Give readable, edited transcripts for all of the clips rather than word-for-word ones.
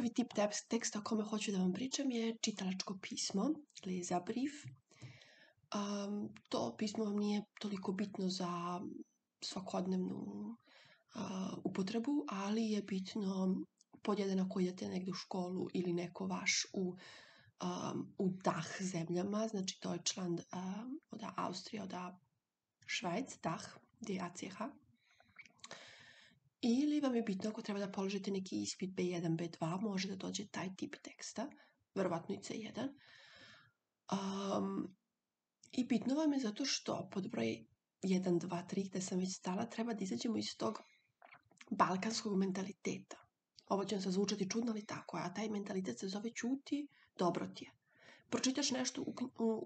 Prvi tip teksta o kome hoću da vam pričam je čitalačko pismo, Leserbrief. To pismo vam nije toliko bitno za svakodnevnu upotrebu, ali je bitno pod jedan ako idete negde u školu ili neko vaš u DAH zemljama, znači Deutschland, od Austrija, od Švajc, DAH, DACH. Ili vam je bitno ako treba da položite neki ispit B1, B2, može da dođe taj tip teksta, verovatno i C1. I bitno vam je zato što pod broj 1, 2, 3, gde sam već stala, treba da izađemo iz tog balkanskog mentaliteta. Ovo će vam se zvučati čudno, ali tako je, a taj mentalitet se zove ćuti, dobro ti je. Pročitaš nešto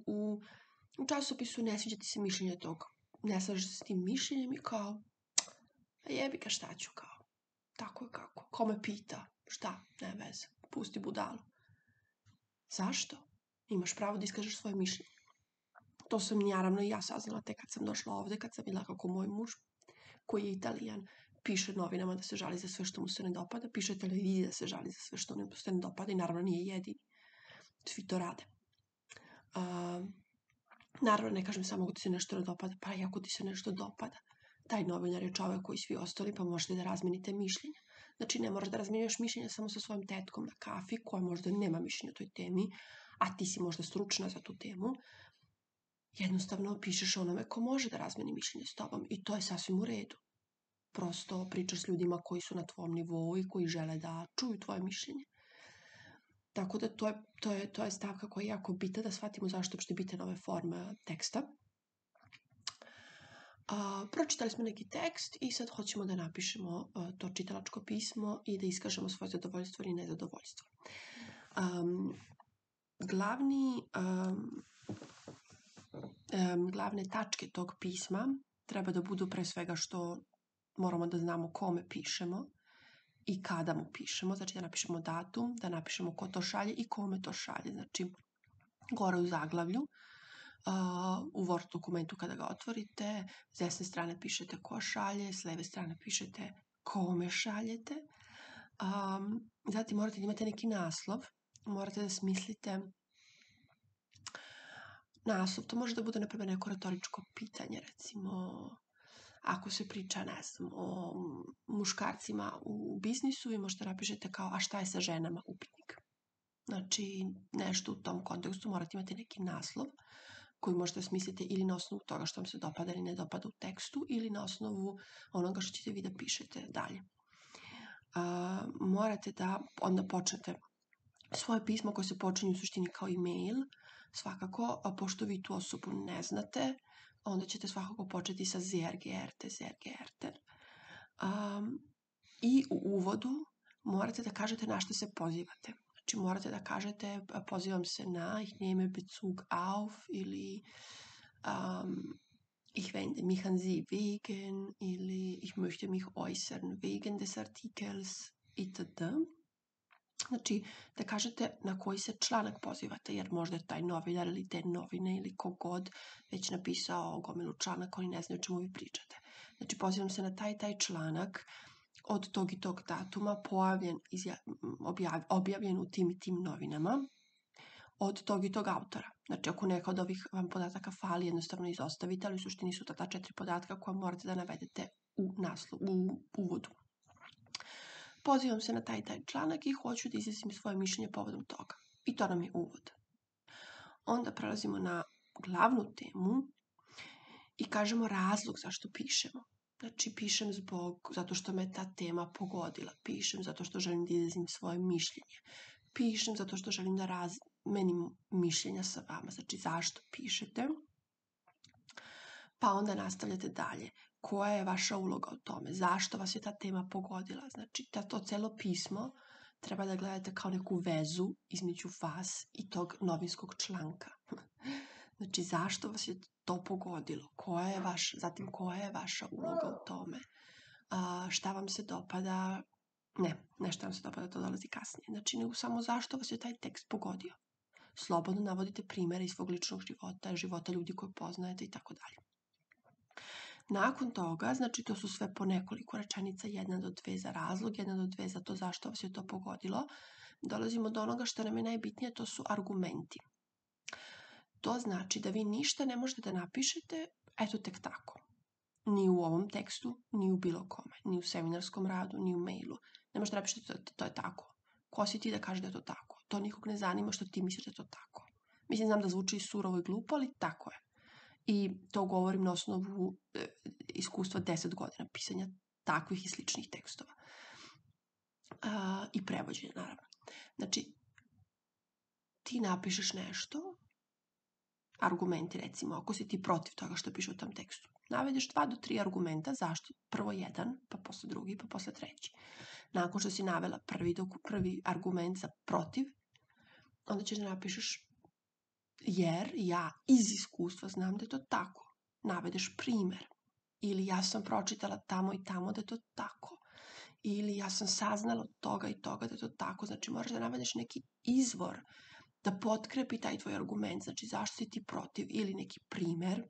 u časopisu, ne sviđa ti se mišljenje tog, ne slažeš se s tim mišljenjem i kao, jebi ga šta ću kao, tako je kako, ko me pita, šta, ne veze, pusti budalu. Zašto? Imaš pravo da iskažeš svoje mišljenje. To sam naravno i ja saznala tek kad sam došla ovde, kad sam videla kako moj muž, koji je Italijan, piše novinama da se žali za sve što mu se ne dopada, piše televiziji da se žali za sve što mu se ne dopada i naravno nije jedini. Svi to rade. Naravno ne kažem samo ako ti se nešto ne dopada, pa i ako ti se nešto dopada. Taj novinar je čovek koji svi ostali, pa možete da razmenite mišljenja. Znači ne moraš da razmenjuješ mišljenja samo sa svojom tetkom na kafi, koja možda nema mišljenja o toj temi, a ti si možda stručna za tu temu. Jednostavno pišeš onome ko može da razmeni mišljenje s tobom i to je sasvim u redu. Prosto pričaš s ljudima koji su na tvom nivou i koji žele da čuju tvoje mišljenje. Tako da to je stavka koja je jako bitna da shvatimo zašto uopšte bitne ove forme teksta. Pročitali smo neki tekst i sad hoćemo da napišemo to čitalačko pismo i da iskažemo svoje zadovoljstvo ili nezadovoljstvo. Glavne tačke tog pisma treba da budu pre svega što moramo da znamo kome pišemo i kada mu pišemo, znači da napišemo datum, da napišemo ko to šalje i kome to šalje. Znači, gore u zaglavlju, u Word dokumentu kada ga otvorite, s desne strane pišete ko šalje, s leve strane pišete kome šaljete. Zatim morate da imate neki naslov, morate da smislite naslov. To može da bude, na primjer, neko retoričko pitanje, recimo, ako se priča, ne znam, o muškarcima u biznisu, vi možete napišete kao, a šta je sa ženama, upitnik. Znači, nešto u tom kontekstu morate imati neki naslov koji možete smisliti ili na osnovu toga što vam se dopada ili ne dopada u tekstu ili na osnovu onoga što ćete vi da pišete dalje. Morate da onda počnete svoje pismo koje se počinje u suštini kao e-mail, svakako, a pošto vi tu osobu ne znate, onda ćete svakako početi sa sehr geehrte. I u uvodu morate da kažete na što se pozivate. Znači morate da kažete pozivam se na, ich nehme Bezug auf, ili ich wende mich an Sie wegen, ili ich möchte mich äußern wegen des Artikels, itd. Znači, da kažete na koji se članak pozivate, jer možda je taj novinar ili te novine ili kogod već napisao gomilu članak, oni ne znaju o čemu vi pričate. Znači, pozivam se na taj članak od tog i tog datuma, objavljen u tim i tim novinama, od tog i tog autora. Znači, ako neka od ovih vam podataka fali, jednostavno izostavite, ali u suštini su to ta 4 podatka koja morate da navedete u uvodu. Pozivam se na taj članak i hoću da izjasnim svoje mišljenje povodom toga. I to nam je uvod. Onda prelazimo na glavnu temu i kažemo razlog zašto pišemo. Znači, pišem zato što me ta tema pogodila. Pišem zato što želim da izjasnim svoje mišljenje. Pišem zato što želim da razmenim mišljenja sa vama. Znači, zašto pišete? Pa onda nastavljate dalje. Koja je vaša uloga u tome? Zašto vas je ta tema pogodila? Znači, to celo pismo treba da gledate kao neku vezu između vas i tog novinskog članka. Znači, zašto vas je to pogodilo? Zatim, koja je vaša uloga u tome? Šta vam se dopada? Ne šta vam se dopada, to dolazi kasnije. Znači, nego samo zašto vas je taj tekst pogodio. Slobodno navodite primere iz svog ličnog života, života ljudi koje poznajete i tako dalje. Nakon toga, znači to su sve po nekoliko rečenica, 1 do 2 za razlog, 1 do 2 za to zašto vas je to pogodilo. dolazimo do onoga što nam je najbitnije, to su argumenti. To znači da vi ništa ne možete da napišete, eto tek tako. Ni u ovom tekstu, ni u bilo kome, ni u seminarskom radu, ni u mailu. Ne možete da napišete to je tako. Ko si ti da kaže da je to tako? To nikog ne zanima što ti misliš da je to tako. Mislim, znam da zvuči surovo i glupo, ali tako je. I to govorim na osnovu iskustva 10 godina pisanja takvih i sličnih tekstova. I prevođenja, naravno. Znači, ti napišeš nešto, argumenti recimo, ako si ti protiv toga što piše u tom tekstu. Navedeš 2 do 3 argumenta, zašto? Prvo jedan, pa posle drugi, pa posle treći. Nakon što si navela prvi argument za protiv, onda ćeš da napišeš jer ja iz iskustva znam da je to tako. Navedeš primer. Ili ja sam pročitala tamo i tamo da je to tako. Ili ja sam saznala od toga i toga da je to tako. Znači moraš da navedeš neki izvor da potkrepi taj tvoj argument. Znači zašto si ti protiv ili neki primer.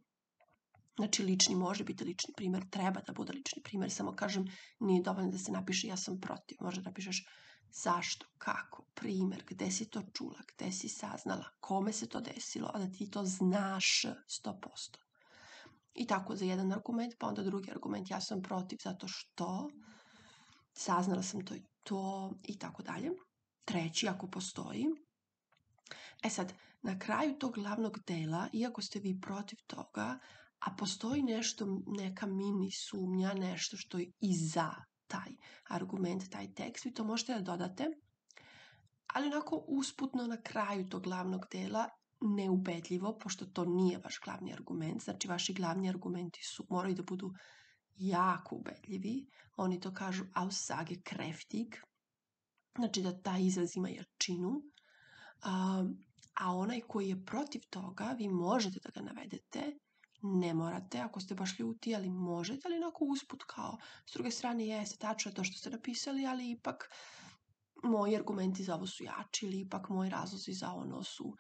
Znači lični može biti lični primer, treba da bude lični primer. Samo kažem, nije dovoljno da se napiše ja sam protiv. Možda da napišeš zašto, kako, primer, gde si to čula, gde si saznala, kome se to desilo, a da ti to znaš 100%. I tako za jedan argument, pa onda drugi argument, ja sam protiv zato što saznala sam to i to i tako dalje. Treći, ako postoji. Sad, na kraju tog glavnog dela, iako ste vi protiv toga, a postoji nešto, neka mini sumnja, nešto što je iza taj argument, taj tekst, vi to možete da dodate, ali onako usputno na kraju tog glavnog dela, neubedljivo, pošto to nije vaš glavni argument, znači vaši glavni argumenti moraju da budu jako ubedljivi, oni to kažu aussagekräftig, znači da taj izraz ima jačinu, a onaj koji je protiv toga, vi možete da ga navedete, ne morate, ako ste baš ljuti, ali možete, ali onako usput kao, s druge strane jeste tačno to što ste napisali, ali ipak moji argumenti za ovo su jači ili ipak moji razlozi za ono su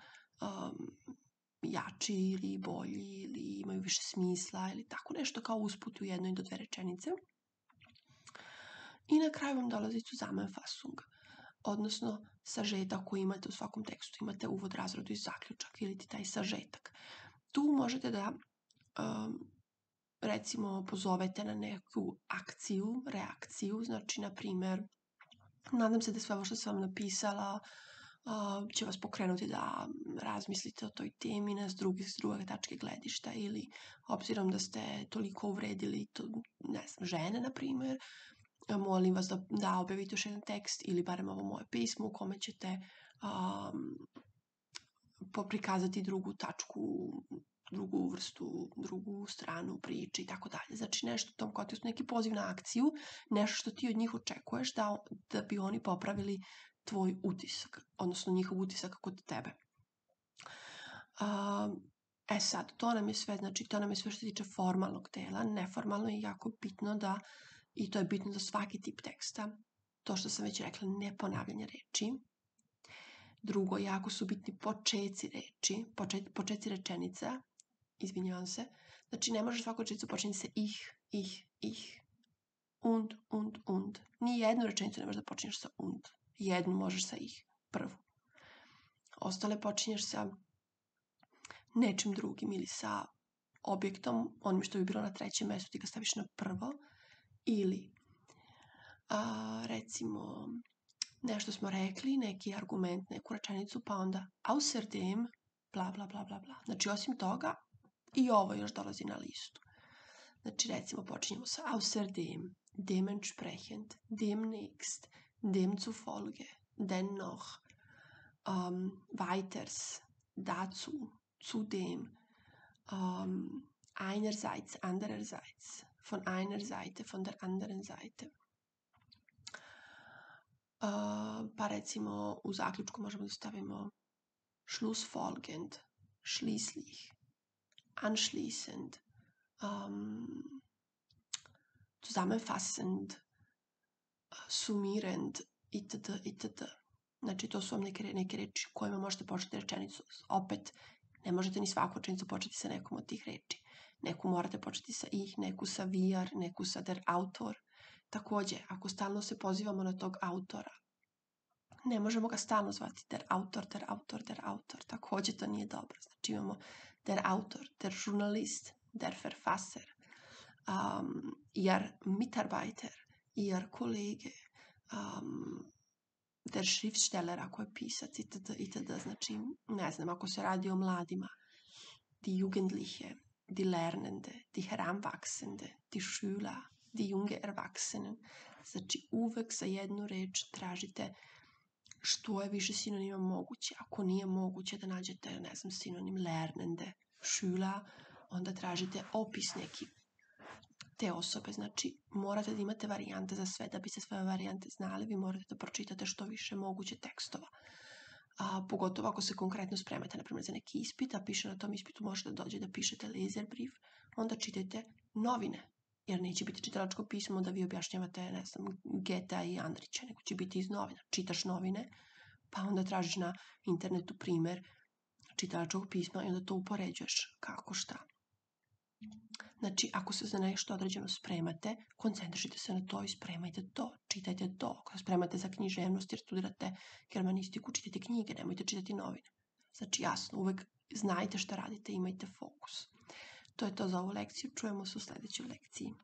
jači ili bolji ili imaju više smisla ili tako nešto kao usput u 1 do 2 rečenice. I na kraju vam dolazi Zusammenfassung, odnosno sažetak koji imate u svakom tekstu. Imate uvod, razradu i zaključak ili taj sažetak. Tu možete da recimo pozovete na neku akciju, reakciju, znači na primjer nadam se da sve ovo što sam vam napisala će vas pokrenuti da razmislite o toj temi s druge tačke gledišta ili obzirom da ste toliko uvredili žene, na primjer, molim vas da objavite još jedan tekst ili barem ovo moje pismo u kome ćete prikazati drugu tačku, drugu vrstu, drugu stranu priče i tako dalje. Znači nešto u tom kontekstu, neki poziv na akciju, nešto što ti od njih očekuješ da bi oni popravili tvoj utisak, odnosno njihov utisak kod tebe. Sad, to nam je sve, znači to nam je sve što se tiče formalnog dela. Neformalno je jako bitno da, i to je bitno za svaki tip teksta, to što sam već rekla, neponavljanje reči. Drugo, jako su bitni počeci reči, počeci rečenica, izvinjavam se. Znači, ne možeš svaku rečenicu počiniti sa ich, und. Ni jednu rečenicu ne možeš da počinješ sa und. Jednu možeš sa ich, prvu. Ostale počinješ sa nečim drugim ili sa objektom, onim što bi bilo na trećem mestu, ti ga staviš na prvo. Ili, recimo, nešto smo rekli, neki argument, neku rečenicu, pa onda außerdem, bla, bla, bla, bla, bla. Znači, osim toga, i ovo još dolazi na listu. Znači, recimo, počinjemo sa außerdem, dementsprechend, demnächst, demzufolge, dennoch, weiters, dazu, zudem, einerseits, andererseits, von einer Seite, von der anderen Seite. Pa recimo u zaključku možemo da stavimo schlussfolgend, schließlich, anschließend, zusammenfassend, summierend itd. itd. Znači to su vam neke reči kojima možete početi rečenicu. Opet, ne možete ni svaku rečenicu početi sa nekom od tih reči. Neku morate početi sa ich, neku sa wir, neku sa der Autor. Takođe, ako stalno se pozivamo na tog autora, Ne možemo ga stalno zvati der Autor, der Autor, der Autor. Takođe to nije dobro. Znači imamo der Autor, der Journalist, der Verfasser, ihr Mitarbeiter, ihr Kollege, der Schriftsteller ako je pisac itd. itd. Znači, ne znam, ako se radi o mladima, die Jugendliche, die Lernende, die Heranwachsende, die Schüler, die junge Erwachsenen. Znači, uvek za jednu reč tražite što je više sinonima moguće. Ako nije moguće da nađete, ne znam, sinonim Lernende, Schüler, onda tražite opis neki te osobe. Znači, morate da imate varijante za sve. Da biste sve varijante znali, vi morate da pročitate što više moguće tekstova. Pogotovo ako se konkretno spremate, na primjer, za neki ispit, a piše na tom ispitu možete da dođe da pišete Leserbrief, onda čitajte novine, jer neće biti čitalačko pismo da vi objašnjavate, ne znam, Geta i Andrića, nego će biti iz novina. Čitaš novine, pa onda tražiš na internetu primer čitalačkog pisma i onda to upoređuješ kako šta. Znači, ako se za nešto određeno spremate, koncentrišite se na to i spremajte to, čitajte to. Ako se spremate za književnost jer studirate germanistiku, čitajte knjige, nemojte čitati novine. Znači, jasno, uvek znajte šta radite, imajte fokus. To je to za ovu lekciju, čujemo se u sledećoj lekciji.